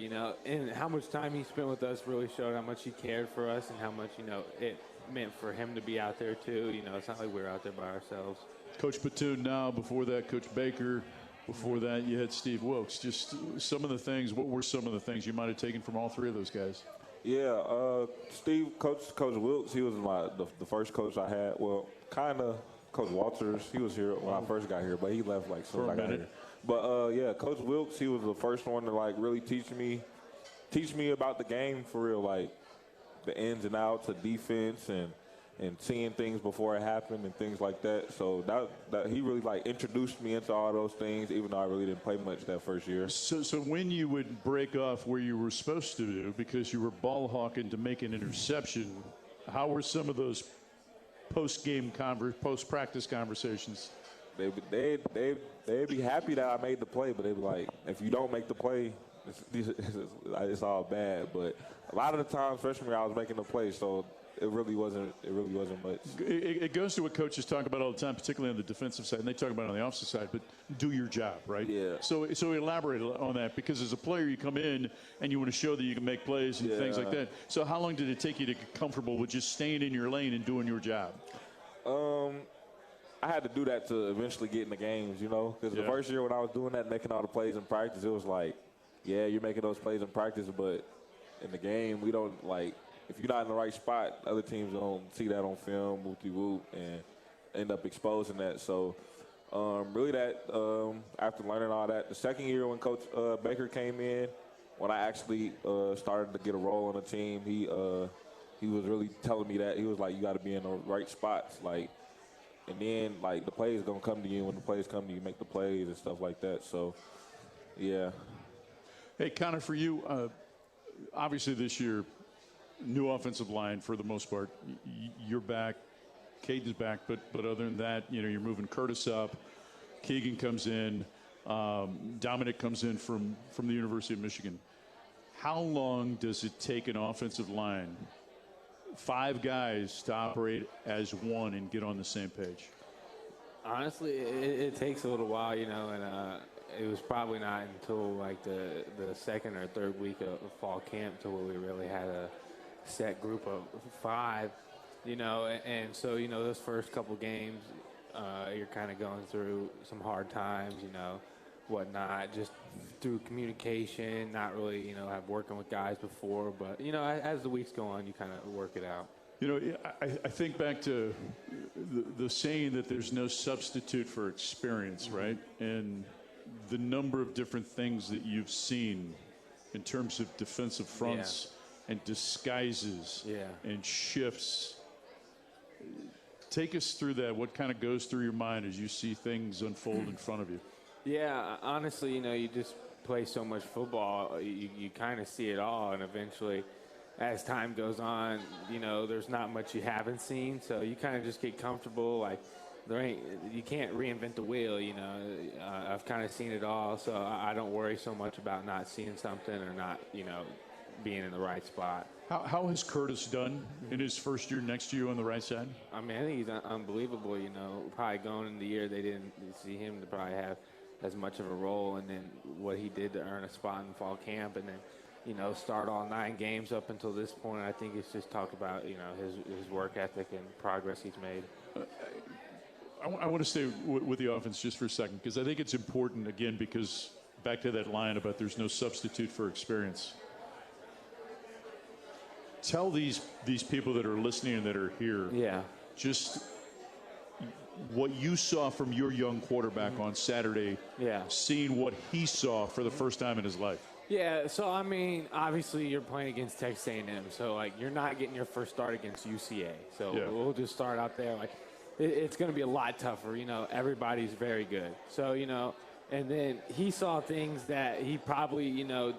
and how much time he spent with us really showed how much he cared for us and how much it meant for him to be out there too. It's not like we were out there by ourselves. Coach Platoon now, before that Coach Baker, before that you had Steve Wilkes. Just some of the things, what were some of the things you might have taken from all three of those guys? Yeah, Coach Wilkes, he was the first coach I had. Well, kind of Coach Walters, he was here when I first got here, but he left like soon as I got here. But Coach Wilkes, he was the first one to like really teach me about the game for real, like the ins and outs of defense and seeing things before it happened and things like that. So that he really like introduced me into all those things, even though I really didn't play much that first year. So when you would break off where you were supposed to do because you were ball hawking to make an interception, how were some of those post-practice conversations? They'd be happy that I made the play, but they'd be like, if you don't make the play, it's all bad. But a lot of the times, freshman year, I was making the play, so it really wasn't much. It goes to what coaches talk about all the time, particularly on the defensive side, and they talk about it on the offensive side, but do your job, right? Yeah. So elaborate on that, because as a player, you come in and you want to show that you can make plays and things like that. So how long did it take you to get comfortable with just staying in your lane and doing your job? I had to do that to eventually get in the games, because the first year when I was doing that, making all the plays in practice, it was like, yeah, you're making those plays in practice, but in the game, we don't like. If you're not in the right spot, other teams don't see that on film, whoop-de-whoop, and end up exposing that. So, really after learning all that, the second year when Coach Baker came in, when I actually started to get a role on the team, he was really telling me that. He was like, you got to be in the right spots, like, and then, like, the plays going to come to you. When the plays come to you, make the plays and stuff like that. So, yeah. Hey, Connor, for you, obviously this year, new offensive line for the most part. You're back, Caden's back, but other than that, you're moving Curtis up. Keegan comes in. Dominic comes in from the University of Michigan. How long does it take an offensive line, 5 guys, to operate as one and get on the same page? Honestly, it takes a little while, and it was probably not until like the second or third week of fall camp to where we really had a set group of 5, and so, those first couple games, you're kind of going through some hard times, whatnot, just through communication, not really, have working with guys before, but, as the weeks go on, you kind of work it out. I think back to the saying that there's no substitute for experience, right? And the number of different things that you've seen in terms of defensive fronts and disguises and shifts. Take us through that. What kind of goes through your mind as you see things unfold in front of you? Yeah, honestly, you just play so much football, you kind of see it all, and eventually, as time goes on, there's not much you haven't seen, so you kind of just get comfortable. Like, you can't reinvent the wheel, I've kind of seen it all, so I don't worry so much about not seeing something or not, being in the right spot. How has Curtis done in his first year next to you on the right side? I mean, I think he's unbelievable, probably going into the year they didn't see him to probably have as much of a role, and then what he did to earn a spot in fall camp, and then, start all 9 games up until this point. I think it's just talk about, his work ethic and progress he's made. I want to stay with the offense just for a second, because I think it's important, again, because back to that line about there's no substitute for experience. Tell these people that are listening and that are here, just what you saw from your young quarterback on Saturday, seeing what he saw for the first time in his life. Yeah, so, I mean, obviously you're playing against Texas A&M, so, like, you're not getting your first start against UCA. So we'll just start out there. Like, it's going to be a lot tougher. You know, everybody's very good. So, you know, and then he saw things that he probably, you know,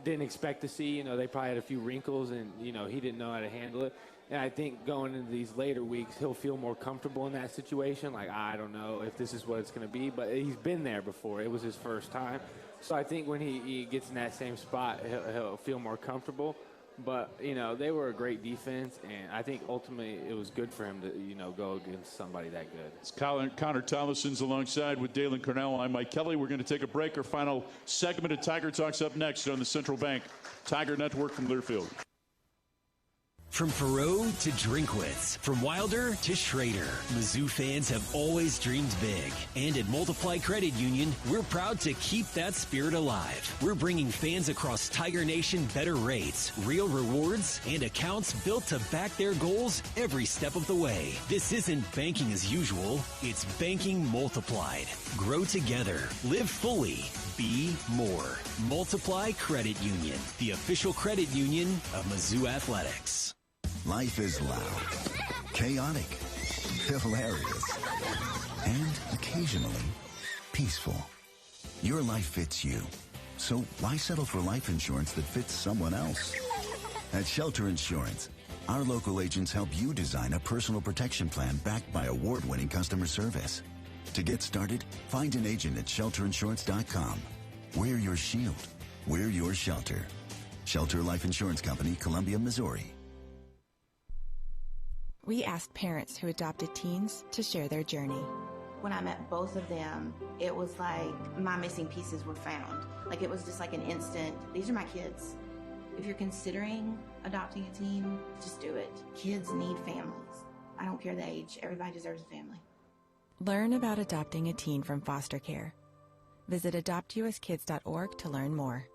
didn't expect to see. You know, they probably had a few wrinkles, and, you know, he didn't know how to handle it. And I think going into these later weeks, he'll feel more comfortable in that situation. Like, I don't know if this is what it's going to be, but he's been there before. It was his first time. So I think when he gets in that same spot, he'll feel more comfortable. But, you know, they were a great defense, and I think ultimately it was good for him to, you know, go against somebody that good. It's Connor Thomason's alongside with Dalen Cornell. I'm Mike Kelly. We're going to take a break. Our final segment of Tiger Talks up next on the Central Bank Tiger Network from Learfield. From Perot to Drinkwitz, from Wilder to Schrader, Mizzou fans have always dreamed big. And at Multiply Credit Union, we're proud to keep that spirit alive. We're bringing fans across Tiger Nation better rates, real rewards, and accounts built to back their goals every step of the way. This isn't banking as usual, it's banking multiplied. Grow together, live fully, be more. Multiply Credit Union, the official credit union of Mizzou Athletics. Life is loud, chaotic, hilarious, and occasionally peaceful. Your life fits you. So why settle for life insurance that fits someone else? At Shelter Insurance, our local agents help you design a personal protection plan backed by award-winning customer service. To get started, find an agent at shelterinsurance.com. We're your shield. We're your shelter. Shelter Life Insurance Company, Columbia, Missouri. We asked parents who adopted teens to share their journey. When I met both of them, it was like my missing pieces were found. Like it was just like an instant, these are my kids. If you're considering adopting a teen, just do it. Kids need families. I don't care the age, everybody deserves a family. Learn about adopting a teen from foster care. Visit adoptuskids.org to learn more.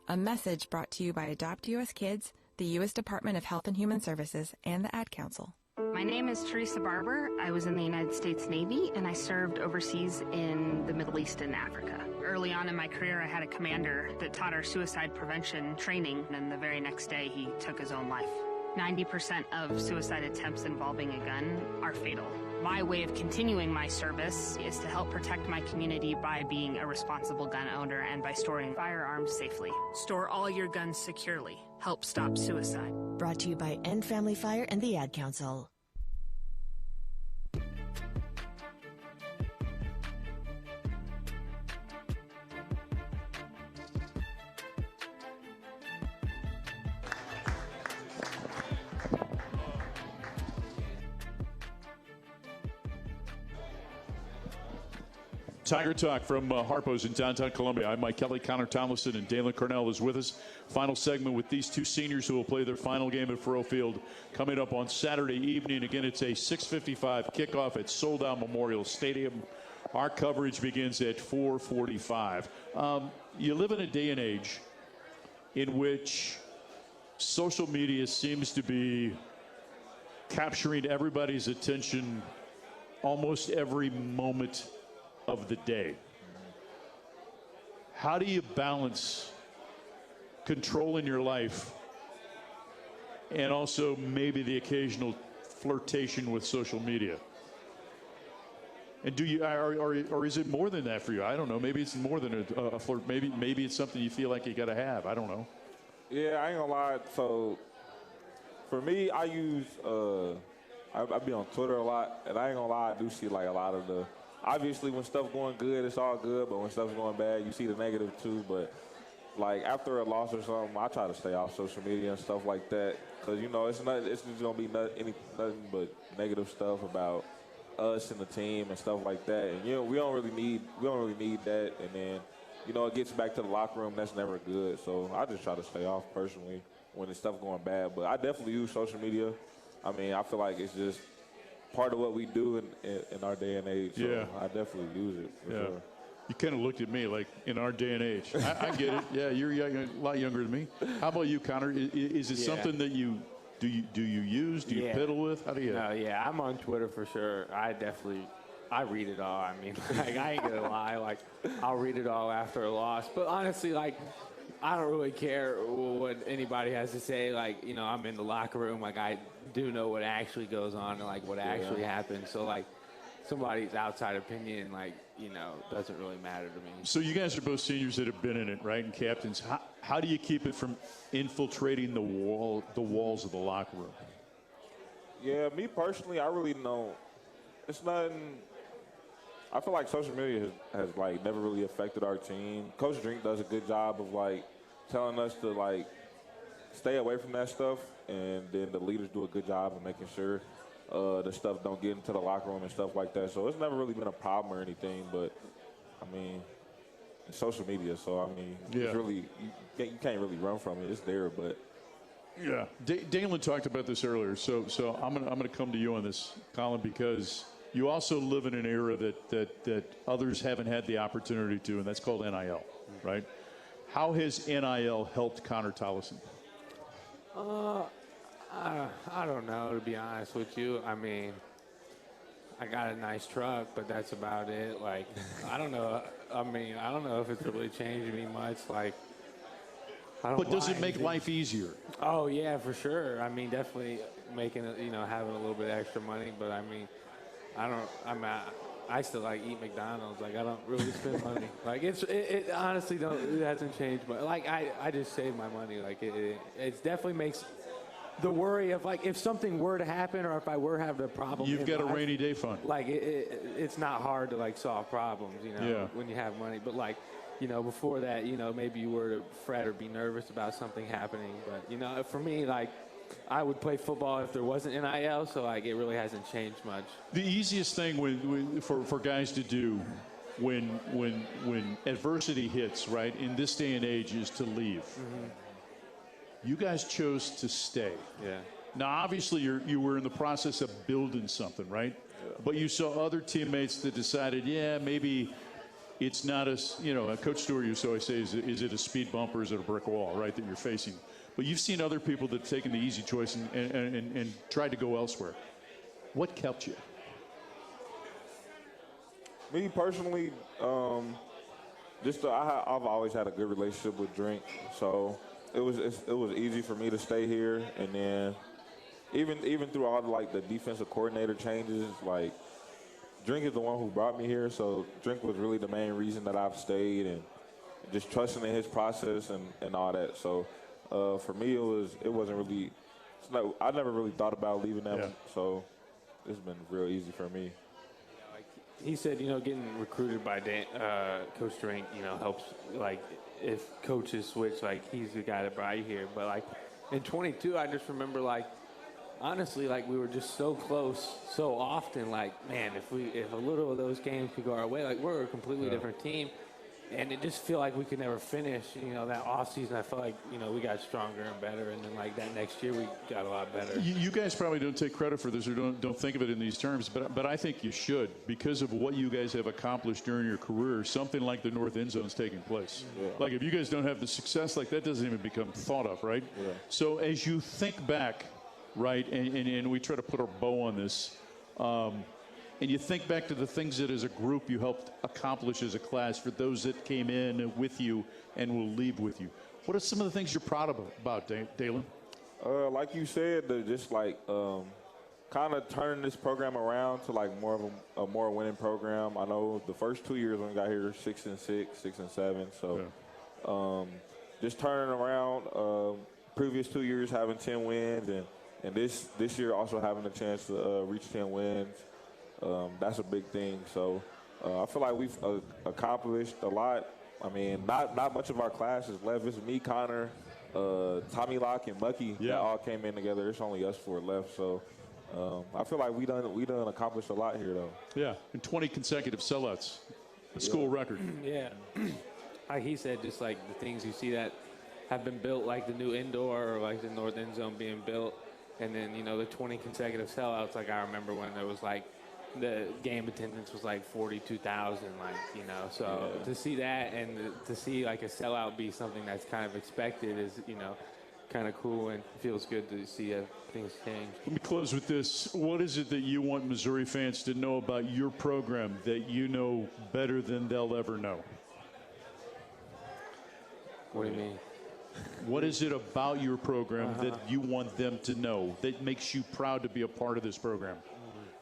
A message brought to you by Adopt US Kids, the U.S. Department of Health and Human Services, and the Ad Council. My name is Teresa Barber. I was in the United States Navy, and I served overseas in the Middle East and Africa. Early on in my career, I had a commander that taught our suicide prevention training, and the very next day, he took his own life. 90% of suicide attempts involving a gun are fatal. My way of continuing my service is to help protect my community by being a responsible gun owner and by storing firearms safely. Store all your guns securely. Help stop suicide. Brought to you by End Family Fire and the Ad Council. Tiger Talk from Harpo's in downtown Columbia. I'm Mike Kelly. Connor Tomlinson and Dalen Cornell is with us. Final segment with these two seniors who will play their final game at Faurot Field coming up on Saturday evening. Again, it's a 6:55 kickoff at Sold Out Memorial Stadium. Our coverage begins at 4:45. You live in a day and age in which social media seems to be capturing everybody's attention almost every moment of the day. How do you balance controlling your life and also maybe the occasional flirtation with social media? And do you, or is it more than that for you? I don't know. Maybe it's more than a flirt. Maybe it's something you feel like you got to have. I don't know. Yeah, I ain't gonna lie. So for me, I use I be on Twitter a lot, and I ain't gonna lie, I do see like a lot of the. Obviously, when stuff's going good, it's all good. But when stuff's going bad, you see the negative too. But like after a loss or something, I try to stay off social media and stuff like that, because you know it's just gonna be nothing but negative stuff about us and the team and stuff like that. And you know we don't really need that. And then you know it gets back to the locker room. That's never good. So I just try to stay off personally when the stuff going bad. But I definitely use social media. I mean, I feel like it's just part of what we do in our day and age. So yeah. I definitely use it for sure. You kind of looked at me like in our day and age. I get it. Yeah, you're young, a lot younger than me. How about you, Connor? Is it something that you use? Do you piddle with? How do you? No, yeah, I'm on Twitter for sure. I read it all. I mean, like, I ain't gonna lie. Like, I'll read it all after a loss. But honestly, like, I don't really care what anybody has to say. Like, you know, I'm in the locker room. Like, I do know what actually goes on and, like, what actually happens. So, like, somebody's outside opinion, like, you know, doesn't really matter to me. So you guys are both seniors that have been in it, right, and captains. How do you keep it from infiltrating the walls of the locker room? Yeah, me personally, I really don't. It's nothing. I feel like social media has like never really affected our team. Coach Drink does a good job of like telling us to like stay away from that stuff, and then the leaders do a good job of making sure the stuff don't get into the locker room and stuff like that. So it's never really been a problem or anything. But I mean, it's social media, so I mean, it's really you can't really run from it. It's there, but. Yeah, Dalen talked about this earlier, so I'm gonna come to you on this, Colin, because you also live in an era that others haven't had the opportunity to, and that's called NIL, right? How has NIL helped Connor Tollison? I don't know, to be honest with you. I mean, I got a nice truck, but that's about it. Like, I don't know. I mean, I don't know if it's really changed me much. Like, but does it make life easier? Oh, yeah, for sure. I mean, definitely making it, you know, having a little bit of extra money. But, I mean, I still, like, eat McDonald's. Like, I don't really spend money. Like, it honestly it hasn't changed. But, like, I just save my money. Like, it definitely makes the worry of, like, if something were to happen or if I were having a problem. You've got a rainy day fund. Like, it's not hard to, like, solve problems, you know, when you have money. But, like, you know, before that, you know, maybe you were to fret or be nervous about something happening. But, you know, for me, like, I would play football if there wasn't NIL, so, like, it really hasn't changed much. The easiest thing for guys to do when adversity hits, right, in this day and age is to leave. Mm-hmm. You guys chose to stay. Yeah. Now, obviously, you were in the process of building something, right? Yeah. But you saw other teammates that decided, maybe it's not as, you know, Coach Stewart used to always say, is it a speed bump or is it a brick wall, right, that you're facing? But you've seen other people that have taken the easy choice and tried to go elsewhere. What kept you? Me personally, I've always had a good relationship with Drink, so it was easy for me to stay here. And then even through all the defensive coordinator changes, like, Drink is the one who brought me here, so Drink was really the main reason that I've stayed and just trusting in his process and all that. So for me, it wasn't really. I never really thought about leaving them, so it's been real easy for me. He said, you know, getting recruited by Coach Drink, you know, helps. Like, if coaches switch, like, he's the guy that brought you here. But, like, in 22, I just remember, like, honestly, like, we were just so close so often. Like, man, if a little of those games could go our way, like, we're a completely different team. And it just feel like we could never finish. You know, that offseason, I felt like, you know, we got stronger and better. And then, like, that next year, we got a lot better. You guys probably don't take credit for this or don't think of it in these terms, but I think you should, because of what you guys have accomplished during your career. Something like the North End Zone's taking place. Yeah. Like, if you guys don't have the success, like, that doesn't even become thought of, right? Yeah. So as you think back, right, and we try to put a bow on this, and you think back to the things that as a group you helped accomplish as a class for those that came in with you and will leave with you. What are some of the things you're proud about, Dalen? Like you said, just like kind of turning this program around to like more of a more winning program. I know the first 2 years when we got here, 6-6, 6-7. So just turning around. Previous 2 years having 10 wins, and this year also having a chance to reach 10 wins. That's a big thing. So I feel like we've accomplished a lot. I mean, not much of our class is left. It's me, Connor, Tommy Locke, and Mucky that all came in together. It's only us 4 left. So I feel like we done accomplished a lot here, though. Yeah, and 20 consecutive sellouts, a school record. Yeah, like he said, just like the things you see that have been built, like the new indoor or like the North End Zone being built, and then, you know, the 20 consecutive sellouts. Like, I remember when there was like the game attendance was like 42,000, So to see that and to see like a sellout be something that's kind of expected is, kind of cool, and feels good to see things change. Let me close with this. What is it that you want Missouri fans to know about your program that you know better than they'll ever know? What do you mean? What is it about your program that you want them to know that makes you proud to be a part of this program?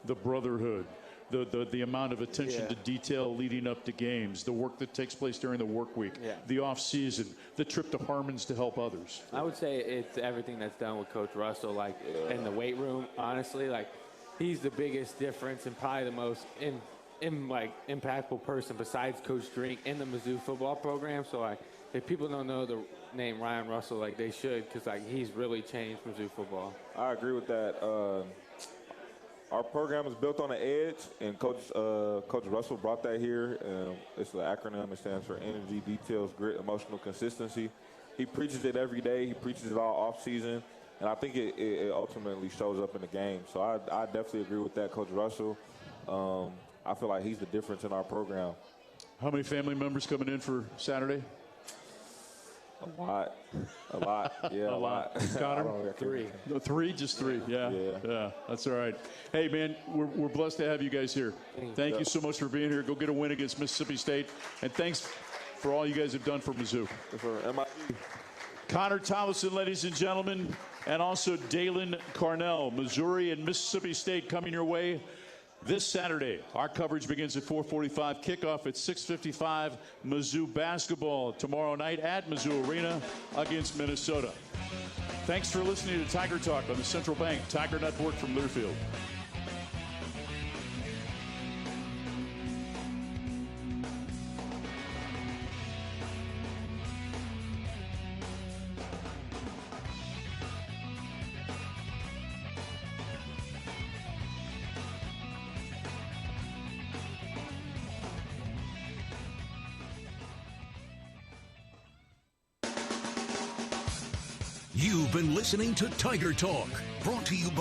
The brotherhood, the amount of attention to detail leading up to games, the work that takes place during the work week, the off season, the trip to Harmon's to help others. I would say it's everything that's done with Coach Russell, in the weight room. Honestly, he's the biggest difference and probably the most impactful person besides Coach Drink in the Mizzou football program. So if people don't know the name Ryan Russell, they should, because he's really changed Mizzou football. I agree with that. Our program is built on the edge, and Coach Russell brought that here. It's an acronym. It stands for Energy, Details, Grit, Emotional Consistency. He preaches it every day. He preaches it all off season, and I think it ultimately shows up in the game. So I definitely agree with that, Coach Russell. I feel like he's the difference in our program. How many family members coming in for Saturday? A lot. Yeah, a lot. Connor? Three. No, three? Just three. Yeah. That's all right. Hey, man, we're blessed to have you guys here. Thank you so much for being here. Go get a win against Mississippi State. And thanks for all you guys have done for Mizzou. Connor Tollison, ladies and gentlemen, and also Dalen Carnell. Missouri and Mississippi State coming your way this Saturday. Our coverage begins at 4:45. Kickoff at 6:55. Mizzou basketball tomorrow night at Mizzou Arena against Minnesota. Thanks for listening to Tiger Talk on the Central Bank Tiger Network from Learfield. You've been listening to Tiger Talk, brought to you by